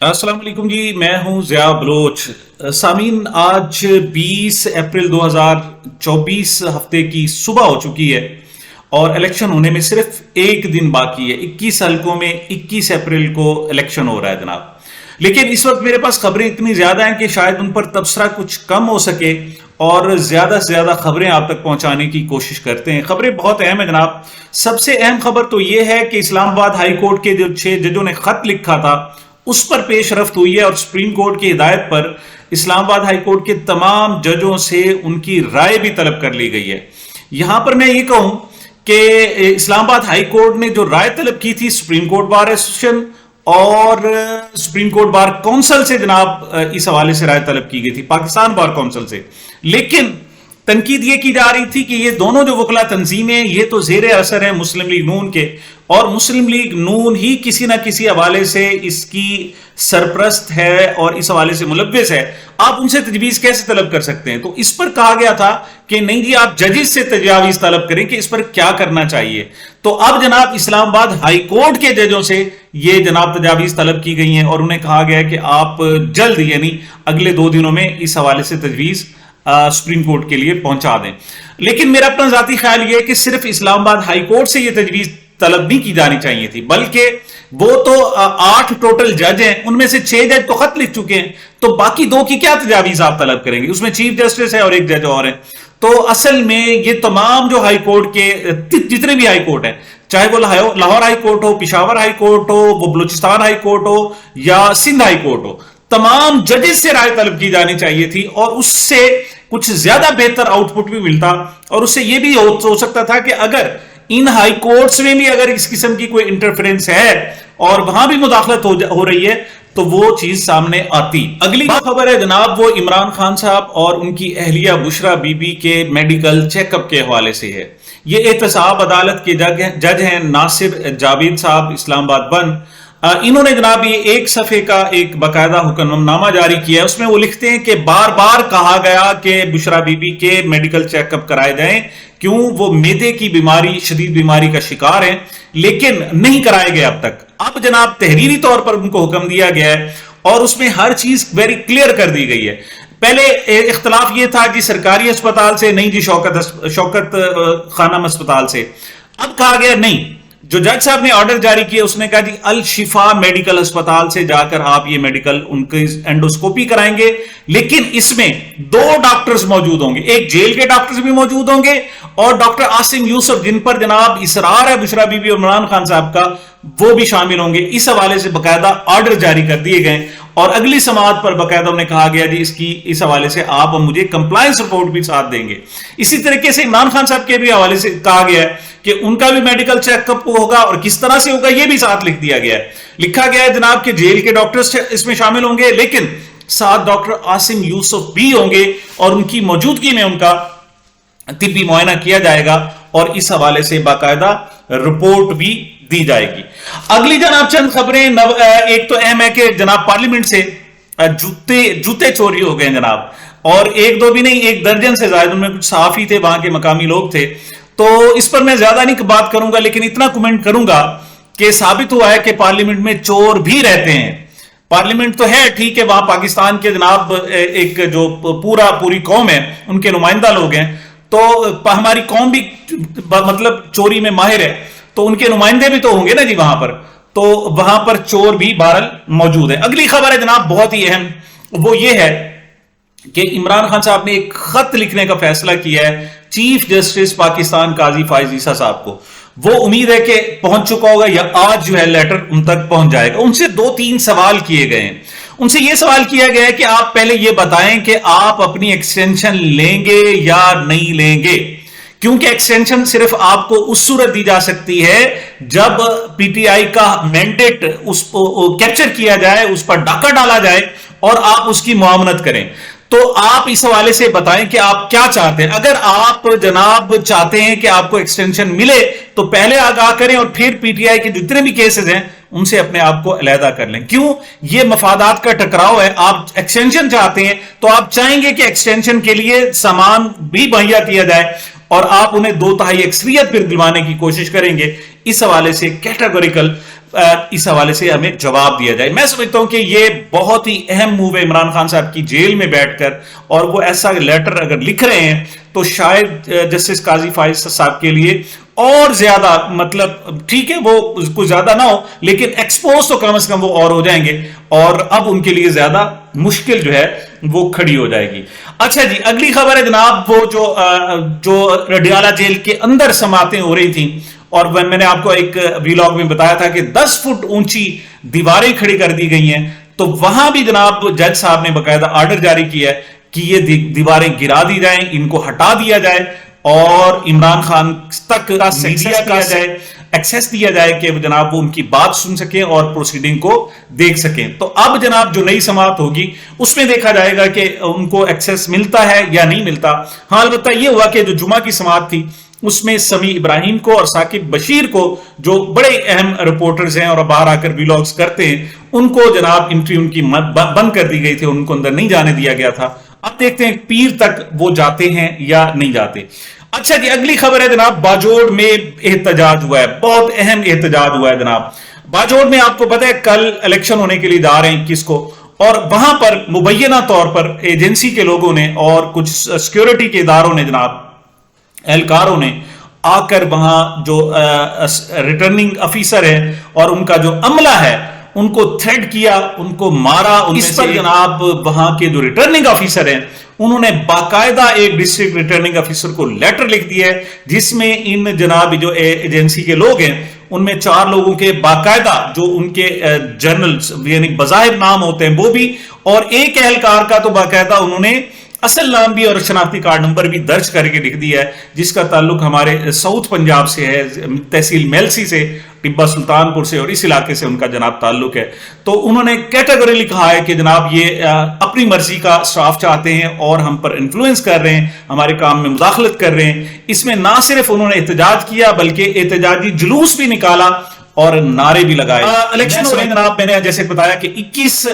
अस्सलाम वालेकुम जी। मैं हूं ज़िया बलोच। सामीन, आज 20 अप्रैल 2024 हफ्ते की सुबह हो चुकी है और इलेक्शन होने में सिर्फ एक दिन बाकी है। 21 हलकों में 21 अप्रैल को इलेक्शन हो रहा है जनाब। लेकिन इस वक्त मेरे पास खबरें इतनी ज्यादा हैं कि शायद उन पर तबसरा कुछ कम हो सके और ज्यादा से ज्यादा खबरें आप तक पहुंचाने की कोशिश करते हैं। खबरें बहुत अहम है जनाब। सबसे अहम खबर तो यह है कि इस्लामाबाद हाई कोर्ट के जो 6 जजों ने खत लिखा था उस पर पेश रफ्त हुई है और सुप्रीम कोर्ट की हिदायत पर इस्लामाबाद हाई कोर्ट के तमाम जजों से उनकी राय भी तलब कर ली गई है। यहां पर मैं ये कहूं कि इस्लामाबाद हाई कोर्ट ने जो राय तलब की थी सुप्रीम कोर्ट बार एसोसिएशन और सुप्रीम कोर्ट बार काउंसिल से जनाब इस हवाले से राय तलब की गई थी, पाकिस्तान बार काउंसिल से। लेकिन तनकीद ये की जा रही थी कि ये दोनों जो वकला तंजीमें ये तो जेर असर है मुस्लिम लीग नून के, और मुस्लिम लीग नून ही किसी ना किसी हवाले से इसकी सरप्रस्त है और इस हवाले से मुलव्विस है। आप उनसे तजवीज कैसे तलब कर सकते हैं? तो इस पर कहा गया था कि नहीं जी, आप जजेस से तजावीज तलब करें कि इस पर क्या करना चाहिए। तो अब जनाब इस्लामाबाद हाई कोर्ट के जजों से ये जनाब तजावीज तलब की गई हैं और उन्हें कहा गया है कि आप जल्द यानी अगले 2 दिनों में इस हवाले से तजवीज सुप्रीम कोर्ट के लिए पहुंचा दें। लेकिन मेरा अपना जाती ख्याल यह है कि सिर्फ इस्लामाबाद हाई कोर्ट से यह तजवीज तलब नहीं की जानी चाहिए थी, बल्कि वो तो 8 टोटल जज हैं, उनमें से 6 जज तो खत लिख चुके हैं, तो बाकी 2 की क्या तजावीज आप तलब करेंगे? उसमें चीफ जस्टिस है और एक जज और है। तो असल में ये तमाम जो हाई कोर्ट के जितने भी हाई कोर्ट हैं, चाहे वो लाहौर हाई कोर्ट हो, पिशावर हाई कोर्ट हो, वो बलूचिस्तान हाई कोर्ट हो या सिंध हाई कोर्ट हो, तमाम जजेस से राय तलब की जानी चाहिए थी और उससे कुछ ज्यादा बेहतर आउटपुट भी मिलता। और उससे यह भी हो सकता था कि अगर इन हाई कोर्ट्स में भी अगर इस किस्म की कोई इंटरफेरेंस है और वहां भी मुदाखलत हो रही है तो वो चीज सामने आती। अगली खबर है जनाब वो इमरान खान साहब और उनकी अहलिया बुशरा बीबी के मेडिकल चेकअप के हवाले से है। ये एहतसाब अदालत के जज हैं नासिर जावेद साहब, इस्लामाबाद बंद। इन्होंने जनाब ये 1 सफ़े का एक बाकायदा हुक्मनामा जारी किया है। उसमें वो लिखते हैं कि बार बार कहा गया कि बुशरा बीबी के मेडिकल चेकअप कराए जाएं, क्यों वो मैदे की बीमारी, शदीद बीमारी का शिकार हैं, लेकिन नहीं कराए गए अब तक। अब जनाब तहरीरी तौर पर उनको हुक्म दिया गया है और उसमें हर चीज वेरी क्लियर कर दी गई है। पहले इख्तलाफ ये था जी सरकारी अस्पताल से, नहीं जी शौकत खानम अस्पताल से। अब कहा गया नहीं, जो जज साहब ने ऑर्डर जारी किया उसने कहा जी अल शिफा मेडिकल अस्पताल से जाकर आप ये मेडिकल उनकी एंडोस्कोपी कराएंगे, लेकिन इसमें 2 डॉक्टर्स मौजूद होंगे, एक जेल के डॉक्टर्स भी मौजूद होंगे और डॉक्टर आसिम यूसुफ जिन पर जनाब इसरार है बुशरा बीबी और इमरान खान साहब का, वो भी शामिल होंगे। इस हवाले से बाकायदा ऑर्डर जारी कर दिए गए और अगली समाअत पर बाकायदा उन्हें कहा गया जी इस हवाले से आप मुझे कंप्लायंस रिपोर्ट भी साथ देंगे। इसी तरीके से इमरान खान साहब के भी हवाले से कहा गया है कि उनका भी मेडिकल चेकअप होगा और किस तरह से होगा ये भी साथ लिख दिया गया है। लिखा गया है जनाब कि जेल के डॉक्टर्स इसमें शामिल होंगे, लेकिन साथ डॉक्टर आसिम यूसुफ भी होंगे और उनकी मौजूदगी में उनका तिब्बी मुआयना किया जाएगा और इस हवाले से बाकायदा रिपोर्ट भी दी जाएगी। अगली जनाब चंद खबरें एक तो अहम है कि जनाब पार्लियामेंट से जूते चोरी हो गए जनाब, और 1-2 भी नहीं, 1 दर्जन से ज्यादा। उनमें कुछ सहाफी थे, वहां के मकामी लोग थे। तो इस पर मैं ज्यादा नहीं बात करूंगा, लेकिन इतना कमेंट करूंगा कि साबित हुआ है कि पार्लियामेंट में चोर भी रहते हैं। पार्लियामेंट तो है ठीक है, वहां पाकिस्तान के जनाब एक जो पूरी कौम है उनके नुमाइंदा लोग हैं, तो हमारी कौम भी मतलब चोरी में माहिर है, तो उनके नुमाइंदे भी तो होंगे ना जी वहां पर, तो वहां पर चोर भी बहरहाल मौजूद है। अगली खबर है जनाब बहुत ही अहम, वो ये है कि इमरान खान साहब ने एक खत लिखने का फैसला किया है चीफ जस्टिस पाकिस्तान काजी फाइज ईसा साहब को। वो उम्मीद है कि पहुंच चुका होगा या आज जो है लेटर उन तक पहुंच जाएगा। उनसे 2-3 सवाल किए गए हैं। उनसे यह सवाल किया गया है कि आप पहले यह बताएं कि आप अपनी एक्सटेंशन लेंगे या नहीं लेंगे, क्योंकि एक्सटेंशन सिर्फ आपको उस सूरत दी जा सकती है जब पीटीआई का मैंडेट कैप्चर किया जाए, उस पर डाका डाला जाए और आप उसकी मुआवनत करें। तो आप इस हवाले से बताएं कि आप क्या चाहते हैं। अगर आप जनाब चाहते हैं कि आपको एक्सटेंशन मिले तो पहले आगाह करें और फिर पीटीआई के जितने भी केसेस हैं उनसे अपने आप को अलहदा कर लें। क्यों? ये मफादात का टकराव है। आप एक्सटेंशन चाहते हैं तो आप चाहेंगे कि एक्सटेंशन के लिए सामान भी मुहैया किया जाए और आप उन्हें 2/3 अक्सरियत फिर दिलवाने की कोशिश करेंगे। اس حوالے سے کیٹیگوریکل اس حوالے سے ہمیں جواب دیا جائے. میں سمجھتا ہوں کہ یہ بہت ہی اہم موو ہے عمران خان صاحب کی جیل میں بیٹھ کر, اور وہ ایسا لیٹر اگر لکھ رہے ہیں تو شاید جسٹس قاضی فائز صاحب کے لیے اور زیادہ, مطلب ٹھیک ہے وہ کچھ زیادہ نہ ہو لیکن ایکسپوز تو کم از کم وہ اور ہو جائیں گے, اور اب ان کے لیے زیادہ مشکل جو ہے وہ کھڑی ہو جائے گی. اچھا جی, اگلی خبر ہے جناب, وہ جو رڈیالہ جیل کے اندر سماعتیں ہو رہی تھیں, اور میں نے آپ کو ایک ویلاگ میں بتایا تھا کہ 10 فٹ اونچی دیواریں کھڑی کر دی گئی ہیں, تو وہاں بھی جناب جج صاحب نے باقاعدہ آرڈر جاری کیا ہے کہ یہ دیواریں گرا دی جائیں, ان کو ہٹا دیا جائے, اور عمران خان تک میڈیا کا ایکسیس دیا جائے کہ جناب وہ ان کی بات سن سکیں اور پروسیڈنگ کو دیکھ سکیں. تو اب جناب جو نئی سماعت ہوگی اس میں دیکھا جائے گا کہ ان کو ایکسیس ملتا ہے یا نہیں ملتا. ہاں البتہ یہ ہوا کہ جو جمعہ کی سماعت تھی اس میں سمیع ابراہیم کو اور ثاقب بشیر کو, جو بڑے اہم رپورٹرز ہیں اور باہر آ کر ویلاگز کرتے ہیں, ان کو جناب انٹری ان کی بند کر دی گئی تھی, ان کو اندر نہیں جانے دیا گیا تھا. اب دیکھتے ہیں پیر تک وہ جاتے ہیں یا نہیں جاتے. اچھا جی, اگلی خبر ہے جناب, باجوڑ میں احتجاج ہوا ہے, بہت اہم احتجاج ہوا ہے جناب. باجوڑ میں آپ کو پتہ ہے کل الیکشن ہونے کے لیے جا رہے ہیں 21 کو, اور وہاں پر مبینہ طور پر ایجنسی کے لوگوں نے اور کچھ سیکیورٹی کے اداروں نے جناب, اہلکاروں نے آ کر وہاں جو ریٹرننگ افیسر ہے اور ان کا جو عملہ ہے ان کو تھریٹ کیا, ان کو مارا. اس پر جناب وہاں کے جو ریٹرننگ افیسر ہیں انہوں نے باقاعدہ ایک ڈسٹرکٹ ریٹرننگ افیسر کو لیٹر لکھ دیا ہے, جس میں ان جناب جو ایجنسی کے لوگ ہیں ان میں 4 لوگوں کے باقاعدہ جو ان کے جرنلز یعنی بظاہر نام ہوتے ہیں وہ بھی, اور ایک اہلکار کا تو باقاعدہ انہوں نے اصل نام بھی اور شناختی کارڈ نمبر بھی درج کر کے لکھ دیا ہے, جس کا تعلق ہمارے ساؤتھ پنجاب سے ہے, تحصیل میلسی سے, ٹبہ سلطان پور سے, اور اس علاقے سے ان کا جناب تعلق ہے. تو انہوں نے کیٹیگری لکھا ہے کہ جناب یہ اپنی مرضی کا اسٹاف چاہتے ہیں اور ہم پر انفلوئنس کر رہے ہیں, ہمارے کام میں مداخلت کر رہے ہیں. اس میں نہ صرف انہوں نے احتجاج کیا بلکہ احتجاجی جلوس بھی نکالا اور نعرے بھی لگائے. الیکشن ہو رہے ہیں جناب, میں نے جیسے بتایا کہ 21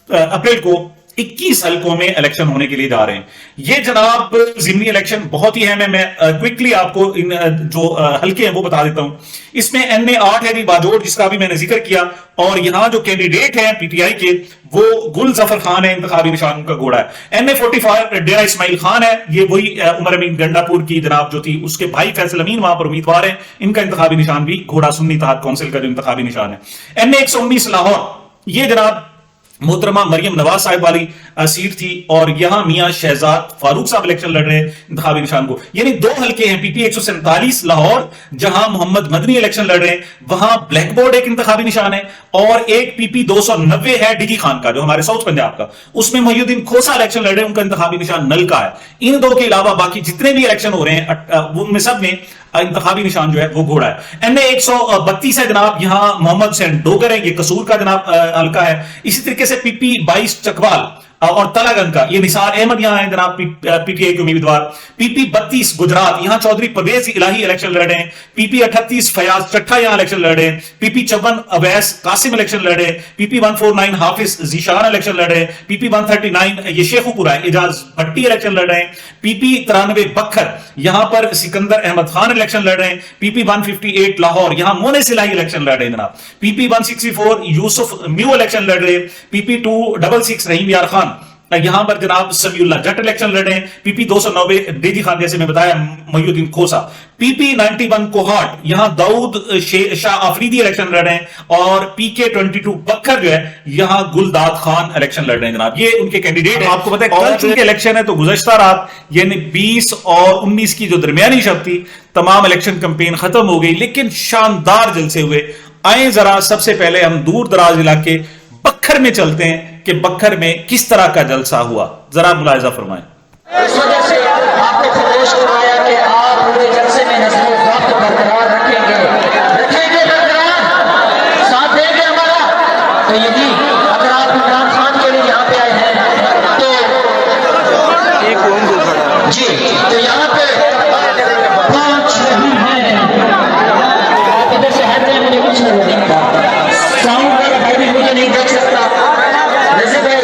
اپریل کو 21 حلقوں میں الیکشن ہونے کے لیے جا رہے ہیں. یہ جناب ضمنی الیکشن بہت ہی اہم ہے. میں کوئکلی آپ کو ان جو حلقے ہیں وہ بتا دیتا ہوں. اس میں NA 8 ہے باجوڑ, جس کا بھی میں نے ذکر کیا, اور یہاں جو کینڈیڈیٹ ہیں PTI کے وہ گل ظفر خان ہے, انتخابی نشان کا گھوڑا ہے. NA 45 ڈیرہ اسماعیل خان ہے, یہ وہی عمر امین گنڈا پور کی جناب جو تھی اس کے بھائی فیصل امین وہاں پر امیدوار ہیں, ان کا انتخابی نشان بھی گھوڑا سنی اتحاد کونسل کا جو انتخابی نشان ہے. NA 119 لاہور, یہ جناب محترمہ مریم نواز صاحب والی سیٹ تھی, اور یہاں میاں شہزاد فاروق صاحب الیکشن لڑ رہے ہیں انتخابی نشان کو. یعنی 2 حلقے ہیں, PP 147 لاہور جہاں محمد مدنی الیکشن لڑ رہے ہیں, وہاں بلیک بورڈ ایک انتخابی نشان ہے, اور ایک PP 290 ہے ڈی خان کا جو ہمارے ساؤتھ پنجاب کا, اس میں محی الدین کھوسا الیکشن لڑ رہے ہیں, ان کا انتخابی نشان نل کا ہے. ان 2 کے علاوہ باقی جتنے بھی الیکشن ہو رہے ہیں ان میں سب میں انتخابی نشان جو ہے وہ گھوڑا ہے. NA 132 ہے جناب, یہاں محمد حسین ڈوگر ہے, یہ قصور کا جناب حلقہ ہے. اسی طریقے سے PP 22 چکوال اور تلا گنج کا, یہ نثار احمد یہاں ہیں جناب PTI کے امیدوار. PP 32 گجرات, یہاں چودھری پرویز الہی الیکشن لڑ رہے ہیں. PP 38 فیاض چٹھا یہاں الیکشن لڑ رہے ہیں. PP 54 اویس قاسم الیکشن لڑ رہے ہیں. PP 149 حافظ ذیشان الیکشن لڑ رہے ہیں. PP 139 یہ شیخو پورا ہے, اعجاز بھٹی الیکشن لڑ رہے ہیں. PP 93 بکھر, یہاں پر سکندر احمد خان الیکشن لڑ رہے ہیں. PP 158 لاہور, یہاں مونس الہی الیکشن لڑ رہے ہیں جناب. PP 164 یوسف میو الیکشن لڑ رہے ہیں. PP 266 رحیم یار خان, یہاں پر جناب سمیع اللہ جٹ الیکشن لڑ رہے ہیں. PP 290 ڈیجی خان, جیسے میں بتایا محی الدین کھوسا. PP 91 کوہاٹ, یہاں داؤد شاہ آفریدی الیکشن لڑ رہے ہیں, اور PK 22 بکھر جو ہے یہاں گلداد خان الیکشن لڑ رہے ہیں جناب. یہ ان کے کینڈیڈیٹ ہیں. آپ کو پتہ ہے کل چونکہ الیکشن ہے تو گزشتہ رات یعنی 20 اور 19 کی جو درمیانی شب تھی تمام الیکشن کمپین ختم ہو گئی, لیکن شاندار جلسے ہوئے. آئیں ذرا سب سے پہلے ہم دور دراز علاقے بکھر میں چلتے ہیں کہ بکھر میں کس طرح کا جلسہ ہوا, ذرا ملاحظہ فرمائیں. اس وجہ سے آپ کو خاموش کروایا کہ آپ پورے جلسے میں نظم و ضبط برقرار رکھیں گے برقرار, ساتھ دیں گے ہمارا. تو یہ جی اگر آپ عمران خان کے لیے یہاں پہ آئے ہیں تو جی, تو یہاں پہ 5 نہیں ہیں, آپ ادھر سے ہٹ جائیں, مجھے کچھ نہیں دکھتا, ساؤنڈ کا بھائی بھی مجھے نہیں دیکھ سکتا. ویسے بھائی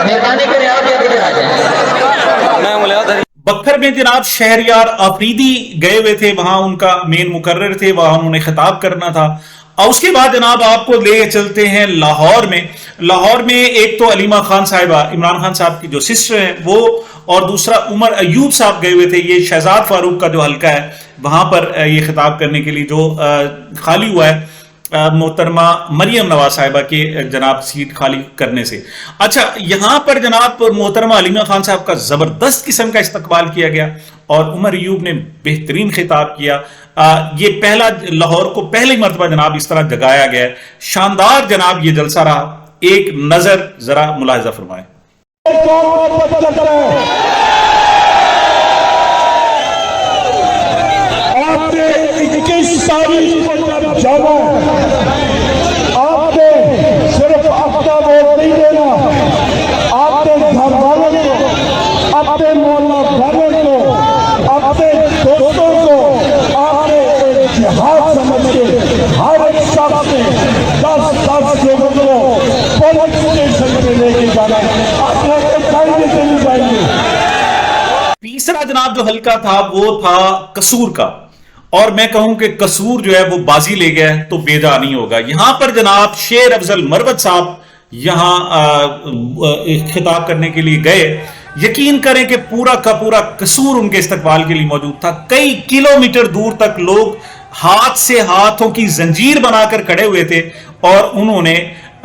مہربانی کریں آپ ادھر آ جائیں. बखर में जनाब शहरयार आफरीदी गए हुए थे, वहां उनका मेन मुकर्रर थे, वहां उन्होंने खिताब करना था। और उसके बाद जनाब आपको ले चलते हैं लाहौर में। लाहौर में एक तो अलीमा खान साहिबा, इमरान खान साहब की जो सिस्टर हैं वो, और दूसरा उमर अयूब साहब गए हुए थे। ये शहजाद फारूक का जो हल्का है वहां पर ये खिताब करने के लिए जो खाली हुआ है मोहतरमा मरियम नवाज साहिबा के जनाब सीट खाली करने से। अच्छा, यहां पर जनाब मोहतरमा अलीमा खान साहब का जबरदस्त किस्म का इस्तकबाल किया गया और उमर अयूब ने बेहतरीन खिताब किया। ये पहला लाहौर को पहली मरतबा जनाब इस तरह जगाया गया है। शानदार जनाब ये जलसा रहा। एक नजर जरा मुलाहिजा फरमाएं। आपने 21 तारीख को जब जाना, आपने सिर्फ अपना वोट नहीं देना, आपने घर वालों को, अपने मोहल्ला वालों को, अपने दोस्तों को आपने एक जिहाद समझ के हर एक शख्स ने 10-10 लोगों को पुलिस स्टेशन में लेके जाना है। आपने कायदे से नहीं जाएंगे। तीसरा जनाब जो हल्का था वो था कसूर का, और मैं कहूं कि कसूर जो है वो बाजी ले गया है तो बेजा नहीं होगा। यहां पर जनाब शेर अफजल मरवत साहब यहां खिताब करने के लिए गए। यकीन करें कि पूरा का पूरा कसूर उनके इस्तकबाल के लिए मौजूद था। कई किलोमीटर दूर तक लोग हाथ से हाथों की जंजीर बनाकर खड़े हुए थे और उन्होंने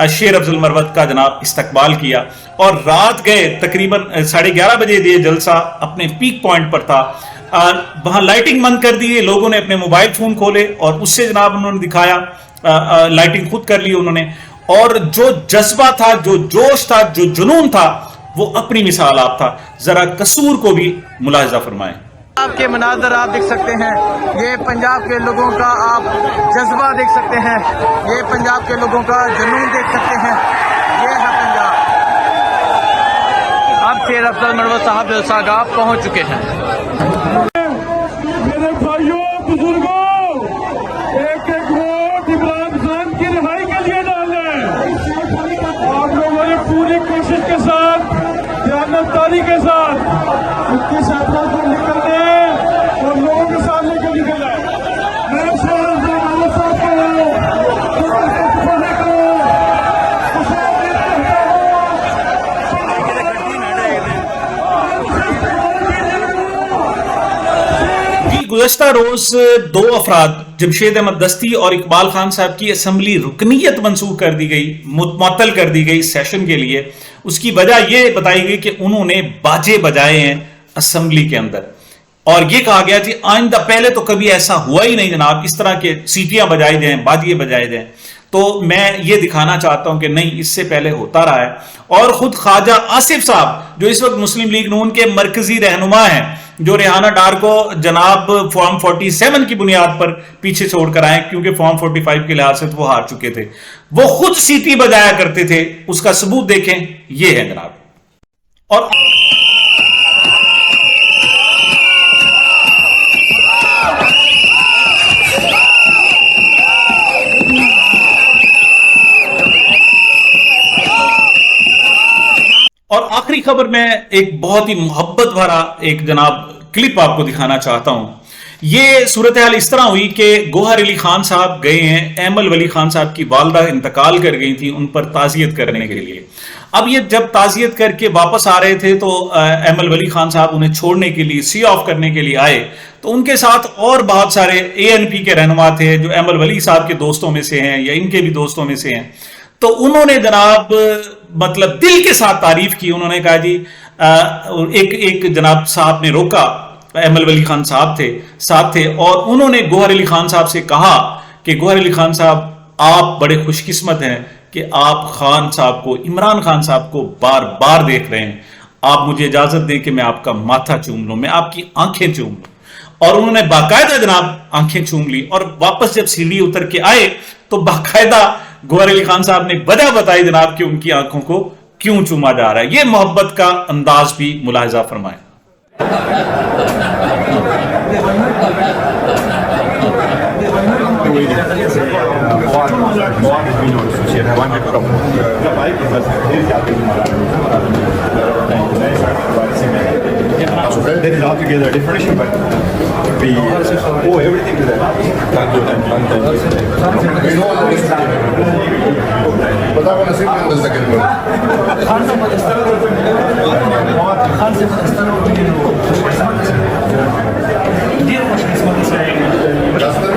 शेर अफजल मरवत का जनाब इस्तकबाल किया। और रात गए तकरीबन 11:30 बजे ये जलसा अपने पीक पॉइंट पर था। वहां लाइटिंग बंद कर दी, लोगों ने अपने मोबाइल फोन खोले और उससे जनाब उन्होंने दिखाया, लाइटिंग खुद कर ली उन्होंने। और जो जज्बा था, जो जोश था, जो जुनून था, वो अपनी मिसाल आप था। जरा कसूर को भी मुलाहिजा फरमाएं। आपके मनाजर आप देख सकते हैं, ये पंजाब के लोगों का आप जज्बा देख सकते हैं, ये पंजाब के लोगों का जुनून देख सकते हैं। ये है पंजाब। अब शेर अफजल मरवत साहब जलसागाह पहुंच चुके हैं। मेरे भाइयों बुजुर्गों, एक वोट इमरान खान की रिहाई के लिए डालें। आप लोगों ने पूरी कोशिश के साथ, दयानतदारी के साथ उनकी सहायता को निकलने और लोगों के सामने को निकल जाए। मैं गुज़श्ता रोज दो अफराद जमशेद अहमद दस्ती और इकबाल खान साहब की असम्बली रुकनीयत मंसूख कर दी गई, मुअत्तल कर दी गई सेशन के लिए। उसकी वजह यह बताई गई कि उन्होंने बाजे बजाए हैं असम्बली के अंदर, और यह कहा गया कि आइंदा, पहले तो कभी ऐसा हुआ ही नहीं जनाब, इस तरह के सीटियां बजाई जाएं, बाजिए बजाए जाएं। तो मैं ये दिखाना चाहता हूं कि नहीं, इससे पहले होता रहा है। और खुद ख्वाजा आसिफ साहब जो इस वक्त मुस्लिम लीग नून के मरकजी रहनुमा हैं, जो रेहाना डार को जनाब फॉर्म 47 की बुनियाद पर पीछे छोड़कर आए, क्योंकि फॉर्म 45 के लिहाज से तो वो हार चुके थे, वो खुद सीटी बजाया करते थे। उसका सबूत देखें, ये है जनाब। और आखिरी खबर में एक बहुत ही मोहब्बत भरा एक जनाब क्लिप आपको दिखाना चाहता हूं। ये सूरत हाल इस तरह हुई कि गोहर अली खान साहब गए हैं, एमल वली खान साहब की वालदा इंतकाल कर गई थी, उन पर ताजियत करने के लिए। अब ये जब ताजियत करके वापस आ रहे थे तो एमल वली खान साहब उन्हें छोड़ने के लिए, सी ऑफ करने के लिए आए, तो उनके साथ और बहुत सारे ANP के रहनुमा थे जो एमल वली साहब के दोस्तों में से हैं या इनके भी दोस्तों में से हैं। तो उन्होंने जनाब मतलब दिल के साथ तारीफ की। उन्होंने कहा जी, एक जनाब साहब ने रोका, एमल वली खान साहब साथ थे, और उन्होंने गोहर अली खान साहब से कहा कि गोहर अली खान साहब, आप बड़े खुशकिस्मत हैं कि आप खान साहब को, इमरान खान साहब को बार बार देख रहे हैं। आप मुझे इजाजत दें कि मैं आपका माथा चूम लूं, मैं आपकी आंखें चूम लूं। और उन्होंने बाकायदा जनाब आंखें चूम ली। और वापस जब सीढ़ी उतर के आए तो बाकायदा गोहर अली खान साहब ने वजह बताई जनाब कि उनकी आंखों को क्यों चूमा जा रहा है। यह मोहब्बत का अंदाज भी मुलाहिजा फरमाएं। That's okay. Did it all together, different issue, but we everything together. Can't do that. We know all this. But I want to see when the second one. That's the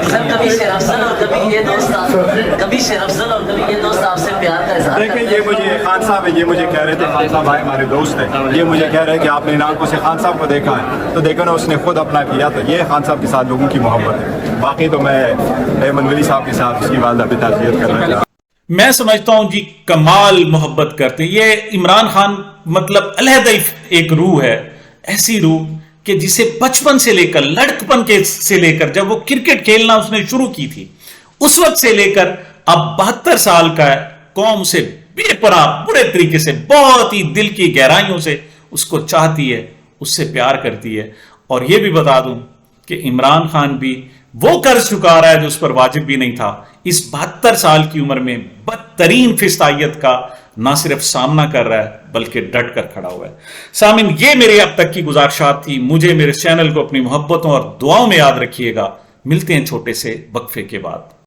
sir कभी शेर अफजल और कभी ये दोस्त कभी शेर अफजल और कभी ये दोस्त आपसे प्यार का इजहार देखिए ये मुझे खान साहब है, ये मुझे कह रहे थे, खान साहब भाई हमारे दोस्त हैं, ये मुझे कह रहे हैं कि आपने इन आंखों से खान साहब को देखा है, तो देखो ना उसने खुद अपना किया, तो ये खान साहब के साथ लोगों की मोहब्बत है। बाकी तो मैं अहमद वली साहब के साथ उसकी वालदा पे ताज़ियत कर रहा था। मैं समझता हूं जी कमाल मोहब्बत करते हैं। ये इमरान खान मतलब अलहदा एक रूह है, ऐसी रूह कि जिसे बचपन से लेकर लड़कपन के से लेकर जब वो क्रिकेट खेलना उसने शुरू की थी उस वक्त से लेकर अब 72 साल का है, कौम से बेपनाह बुरे तरीके से बहुत ही दिल की गहराइयों से उसको चाहती है, उससे प्यार करती है। और यह भी बता दूं कि इमरान खान भी वो कर्ज चुका रहा है जो उस पर वाजिब भी नहीं था। इस 72 साल की उम्र में बदतरीन फिस्तायत का ना सिर्फ सामना कर रहा है बल्कि डट कर खड़ा हुआ है। सामिन, ये मेरे अब तक की गुजारिशात थी। मुझे मेरे चैनल को अपनी मोहब्बतों और दुआओं में याद रखिएगा। मिलते हैं छोटे से वक्फे के बाद।